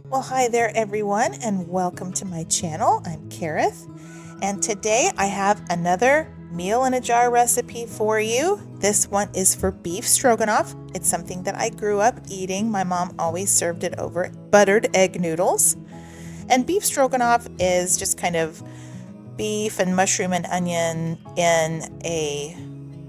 Well, hi there, everyone, and welcome to my channel. I'm Kareth, and today I have another meal in a jar recipe for you. This one is for beef stroganoff. It's something that I grew up eating. My mom always served it over buttered egg noodles. And beef stroganoff is just kind of beef and mushroom and onion in a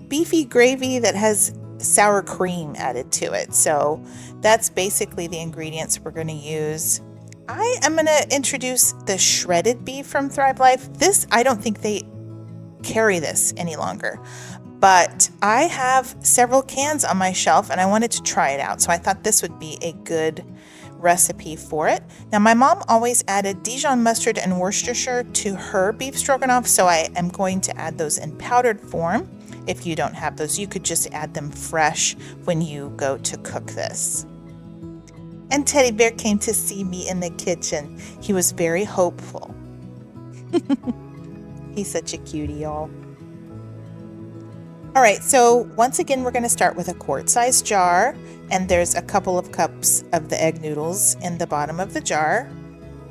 beefy gravy that has sour cream added to it. So that's basically the ingredients we're going to use. I am going to introduce the shredded beef from Thrive Life. I don't think they carry this any longer, but I have several cans on my shelf and I wanted to try it out. So I thought this would be a good recipe for it. Now, my mom always added Dijon mustard and Worcestershire to her beef stroganoff, so I am going to add those in powdered form. If you don't have those, you could just add them fresh when you go to cook this. And Teddy Bear came to see me in the kitchen. He was very hopeful. He's such a cutie, y'all. All right, so once again, we're going to start with a quart-sized jar, and there's a couple of cups of the egg noodles in the bottom of the jar.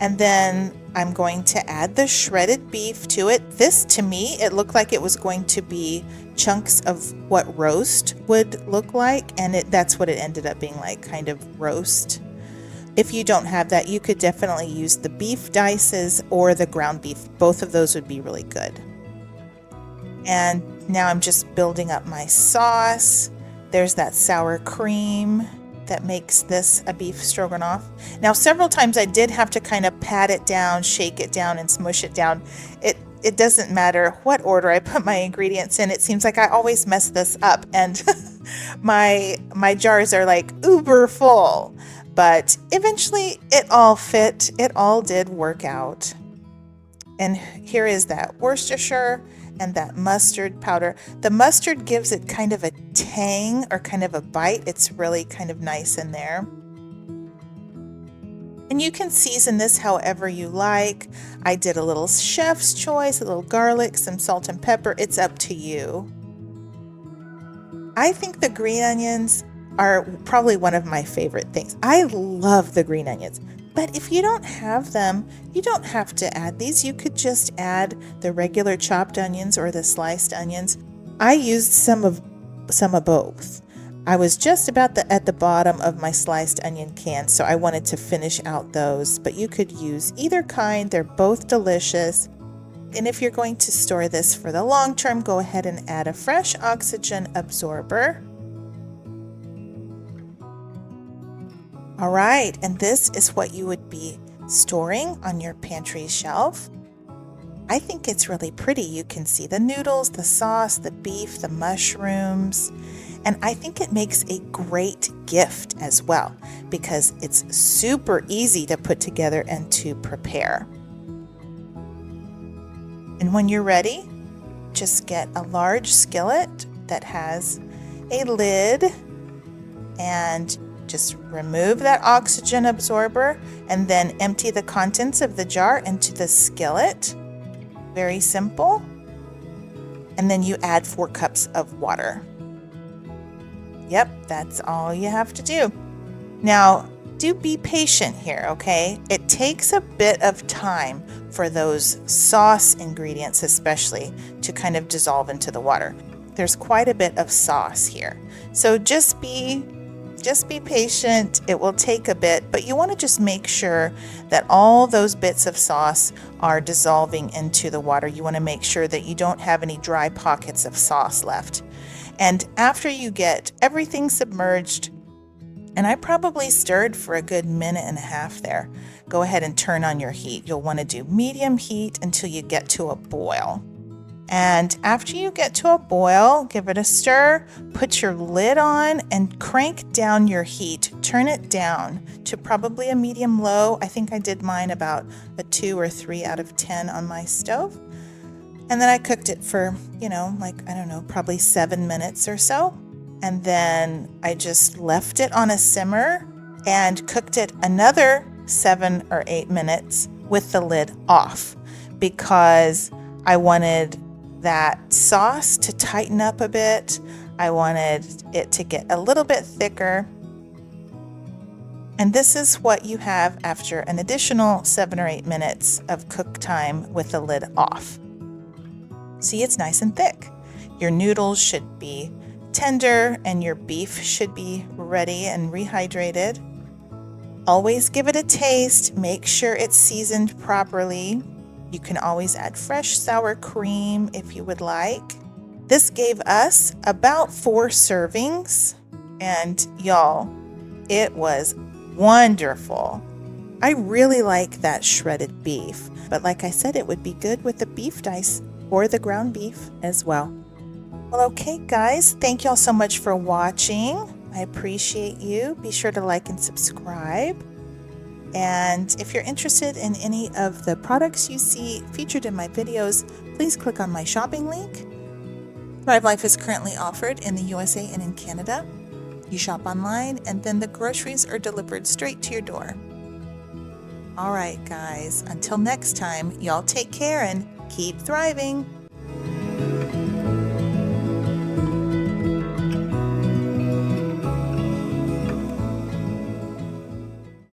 And then I'm going to add the shredded beef to it. This, to me, it looked like it was going to be chunks of what roast would look like, and that's what it ended up being like, kind of roast. If you don't have that, you could definitely use the beef dices or the ground beef. Both of those would be really good. And now I'm just building up my sauce. There's that sour cream that makes this a beef stroganoff. Now, several times I did have to kind of pat it down, shake it down, and smush it down. It doesn't matter what order I put my ingredients in. It seems like I always mess this up, and my jars are like uber full. But eventually it all fit. It all did work out. And here is that Worcestershire and that mustard powder. The mustard gives it kind of a tang or kind of a bite. It's really kind of nice in there. And you can season this however you like. I did a little chef's choice, a little garlic, some salt and pepper. It's up to you. I think the green onions are probably one of my favorite things. I love the green onions. But if you don't have them, you don't have to add these. You could just add the regular chopped onions or the sliced onions. I used some of both. I was just about at the bottom of my sliced onion can, so I wanted to finish out those. But you could use either kind. They're both delicious. And if you're going to store this for the long term, go ahead and add a fresh oxygen absorber. All right, and this is what you would be storing on your pantry shelf. I think it's really pretty. You can see the noodles, the sauce, the beef, the mushrooms, and I think it makes a great gift as well because it's super easy to put together and to prepare. And when you're ready, just get a large skillet that has a lid and just remove that oxygen absorber and then empty the contents of the jar into the skillet. Very simple. And then you add 4 cups of water. Yep, that's all you have to do. Now, do be patient here, okay? It takes a bit of time for those sauce ingredients especially to kind of dissolve into the water. There's quite a bit of sauce here. So just be patient. It will take a bit, but you want to just make sure that all those bits of sauce are dissolving into the water. You want to make sure that you don't have any dry pockets of sauce left. And after you get everything submerged, and I probably stirred for a good minute and a half there, go ahead and turn on your heat. You'll want to do medium heat until you get to a boil. And after you get to a boil, give it a stir, put your lid on and crank down your heat. Turn it down to probably a medium low. I think I did mine about a 2 or 3 out of 10 on my stove. And then I cooked it for, probably 7 minutes or so. And then I just left it on a simmer and cooked it another 7 or 8 minutes with the lid off because I wanted that sauce to tighten up a bit. I wanted it to get a little bit thicker. And this is what you have after an additional 7 or 8 minutes of cook time with the lid off. See, it's nice and thick. Your noodles should be tender and your beef should be ready and rehydrated. Always give it a taste. Make sure it's seasoned properly. You can always add fresh sour cream if you would like. This gave us about 4 servings, and y'all, it was wonderful. I really like that shredded beef, but like I said, it would be good with the beef dice or the ground beef as well. Well, okay, guys, thank y'all so much for watching. I appreciate you. Be sure to like and subscribe. And if you're interested in any of the products you see featured in my videos, please click on my shopping link. Thrive Life is currently offered in the USA and in Canada. You shop online, and then the groceries are delivered straight to your door. All right, guys, until next time, y'all take care and keep thriving.